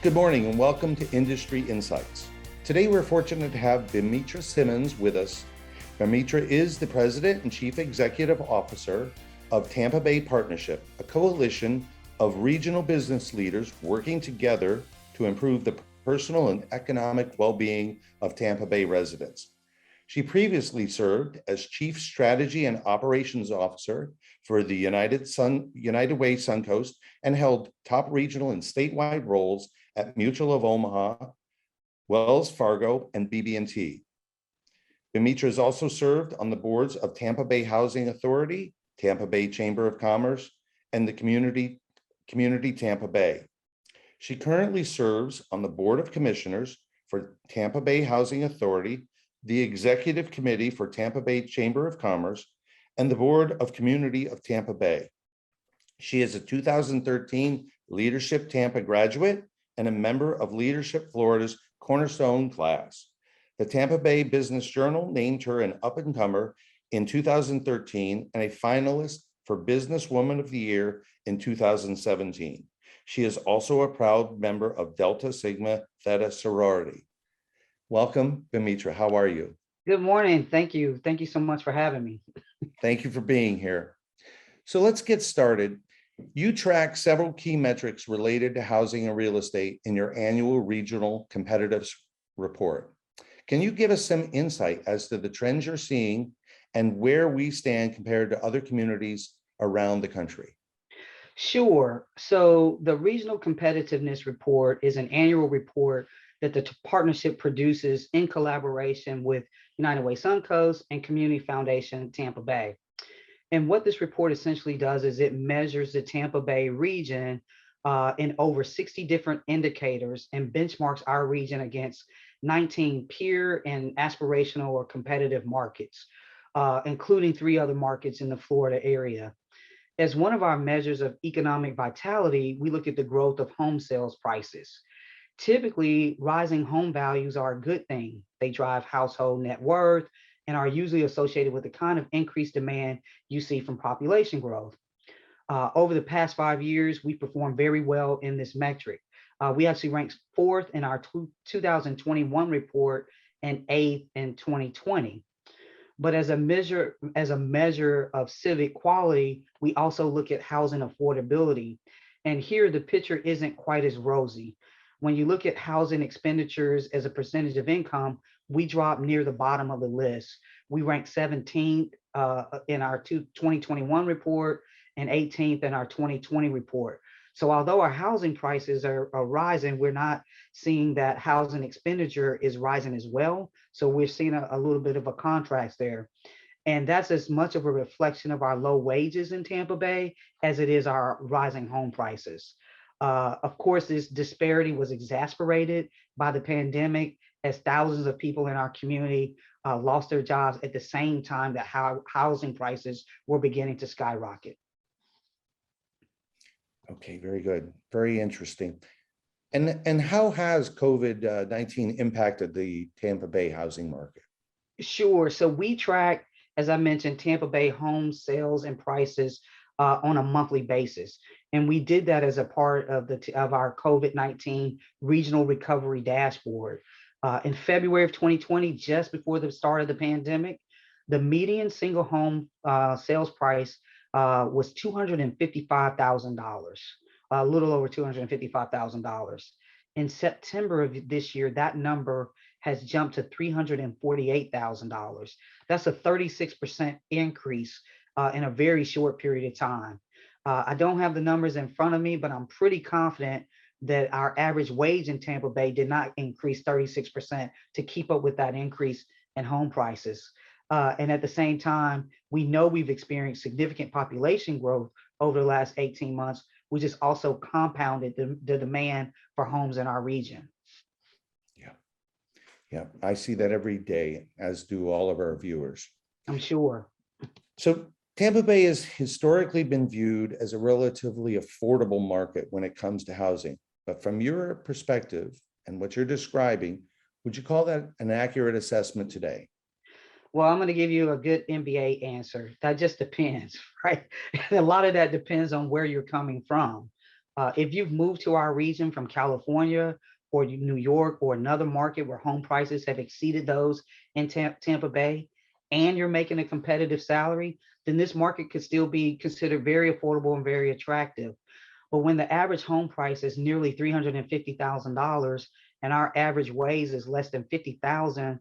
Good morning and welcome to Industry Insights. Today we're fortunate to have Bimitra Simmons with us. Bimitra is the President and Chief Executive Officer of Tampa Bay Partnership, a coalition of regional business leaders working together to improve the personal and economic well-being of Tampa Bay residents. She previously served as Chief Strategy and Operations Officer for the United Way Suncoast and held top regional and statewide roles at Mutual of Omaha, Wells Fargo, and BB&T. Bimitra has also served on the boards of Tampa Bay Housing Authority, Tampa Bay Chamber of Commerce, and the Community Tampa Bay. She currently serves on the Board of Commissioners for Tampa Bay Housing Authority, the Executive Committee for Tampa Bay Chamber of Commerce, and the Board of Community of Tampa Bay. She is a 2013 Leadership Tampa graduate and a member of Leadership Florida's Cornerstone class. The Tampa Bay Business Journal named her an up-and-comer in 2013 and a finalist for Businesswoman of the Year in 2017. She is also a proud member of Delta Sigma Theta sorority. Welcome, Bimitra. How are you? Good morning. Thank you. Thank you so much for having me. Thank you for being here. So let's get started. You track several key metrics related to housing and real estate in your annual regional competitiveness report. Can you give us some insight as to the trends you're seeing and where we stand compared to other communities around the country? Sure. So the Regional Competitiveness Report is an annual report that the partnership produces in collaboration with United Way Suncoast and Community Foundation Tampa Bay. And what this report essentially does is it measures the Tampa Bay region in over 60 different indicators and benchmarks our region against 19 peer and aspirational or competitive markets, including 3 other markets in the Florida area. As one of our measures of economic vitality, we look at the growth of home sales prices. Typically, rising home values are a good thing. They drive household net worth and are usually associated with the kind of increased demand you see from population growth. Over the past 5 years, we performed very well in this metric. We actually ranked 4th in our 2021 report and 8th in 2020. But as a measure of civic quality, we also look at housing affordability. And here the picture isn't quite as rosy. When you look at housing expenditures as a percentage of income, we drop near the bottom of the list. We rank 17th in our 2021 report and 18th in our 2020 report. So although our housing prices are rising, we're not seeing that housing expenditure is rising as well. So we're seeing a little bit of a contrast there. And that's as much of a reflection of our low wages in Tampa Bay as it is our rising home prices. Of course, this disparity was exacerbated by the pandemic as thousands of people in our community lost their jobs at the same time that housing prices were beginning to skyrocket. Okay, very good. Very interesting. And how has COVID-19 impacted the Tampa Bay housing market? Sure. So we track, as I mentioned, Tampa Bay home sales and prices on a monthly basis. And we did that as a part of our COVID-19 regional recovery dashboard. In February of 2020, just before the start of the pandemic, the median single home sales price was $255,000, a little over $255,000. In September of this year, that number has jumped to $348,000. That's a 36% increase in a very short period of time. I don't have the numbers in front of me, but I'm pretty confident that our average wage in Tampa Bay did not increase 36% to keep up with that increase in home prices. And at the same time, we know we've experienced significant population growth over the last 18 months, which has also compounded the demand for homes in our region. Yeah, I see that every day, as do all of our viewers. I'm sure. So Tampa Bay has historically been viewed as a relatively affordable market when it comes to housing. But from your perspective and what you're describing, would you call that an accurate assessment today? Well, I'm going to give you a good MBA answer. That just depends, right? A lot of that depends on where you're coming from. If you've moved to our region from California or New York or another market where home prices have exceeded those in Tampa Bay, and you're making a competitive salary, then this market could still be considered very affordable and very attractive. But when the average home price is nearly $350,000 and our average wage is less than 50,000,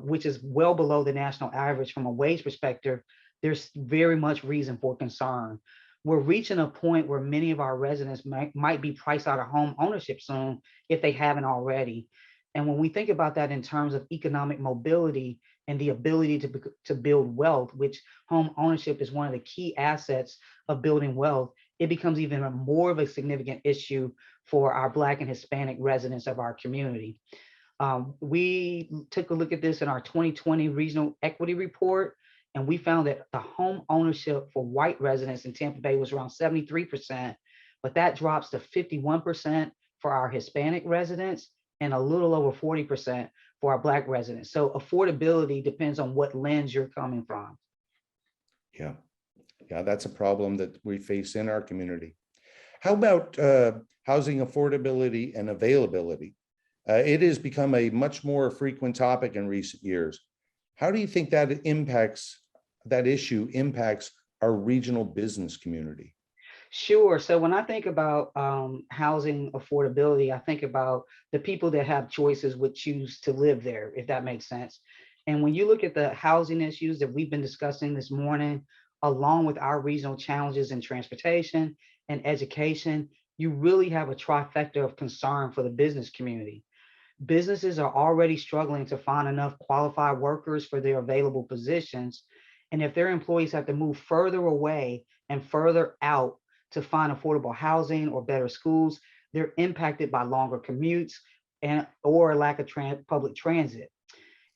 which is well below the national average from a wage perspective, there's very much reason for concern. We're reaching a point where many of our residents might be priced out of home ownership soon if they haven't already. And when we think about that in terms of economic mobility and the ability to build wealth, which home ownership is one of the key assets of building wealth, it becomes even more of a significant issue for our Black and Hispanic residents of our community. We took a look at this in our 2020 Regional Equity Report, and we found that the home ownership for white residents in Tampa Bay was around 73%, but that drops to 51% for our Hispanic residents and a little over 40% for our Black residents. So affordability depends on what lens you're coming from. Yeah, that's a problem that we face in our community. How about housing affordability and availability? It has become a much more frequent topic in recent years. How do you think that issue impacts our regional business community? Sure. So when I think about housing affordability, I think about the people that have choices would choose to live there, if that makes sense. And when you look at the housing issues that we've been discussing this morning, along with our regional challenges in transportation and education, you really have a trifecta of concern for the business community. Businesses are already struggling to find enough qualified workers for their available positions. And if their employees have to move further away and further out to find affordable housing or better schools, they're impacted by longer commutes or a lack of public transit.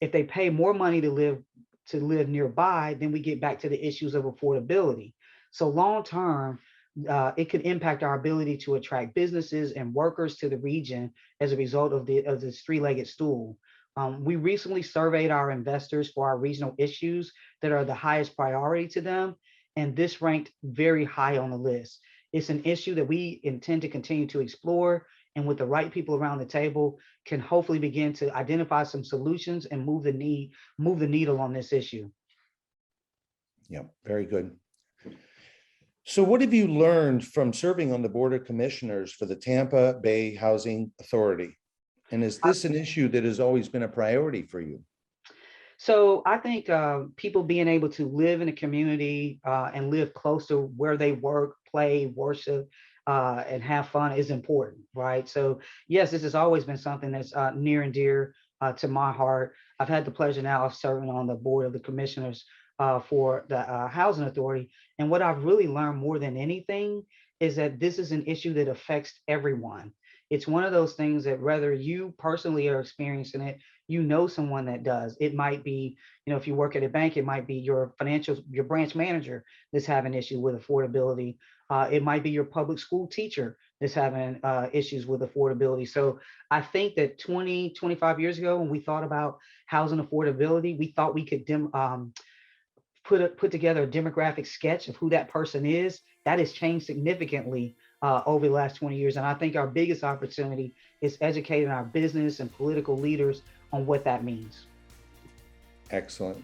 If they pay more money to live nearby, then we get back to the issues of affordability. So long term, it could impact our ability to attract businesses and workers to the region as a result of this three-legged stool. We recently surveyed our investors for our regional issues that are the highest priority to them, and this ranked very high on the list. It's an issue that we intend to continue to explore, and with the right people around the table, can hopefully begin to identify some solutions and move the needle on this issue. Yeah, very good. So what have you learned from serving on the Board of Commissioners for the Tampa Bay Housing Authority? And is this an issue that has always been a priority for you? So I think people being able to live in a community and live close to where they work, play, worship, and have fun is important, right? So yes, this has always been something that's near and dear to my heart. I've had the pleasure now of serving on the Board of the Commissioners for the Housing Authority. And what I've really learned more than anything is that this is an issue that affects everyone. It's one of those things that whether you personally are experiencing it, you know someone that does. It might be, if you work at a bank, it might be your branch manager that's having issues with affordability. It might be your public school teacher that's having issues with affordability. So I think that 25 years ago, when we thought about housing affordability, we thought we could put together a demographic sketch of who that person is. That has changed significantly over the last 20 years. And I think our biggest opportunity is educating our business and political leaders on what that means. Excellent.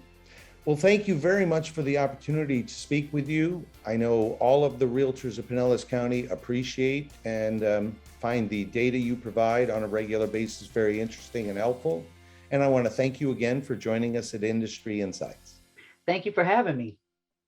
Well, thank you very much for the opportunity to speak with you. I know all of the realtors of Pinellas County appreciate and find the data you provide on a regular basis very interesting and helpful. And I want to thank you again for joining us at Industry Insights. Thank you for having me.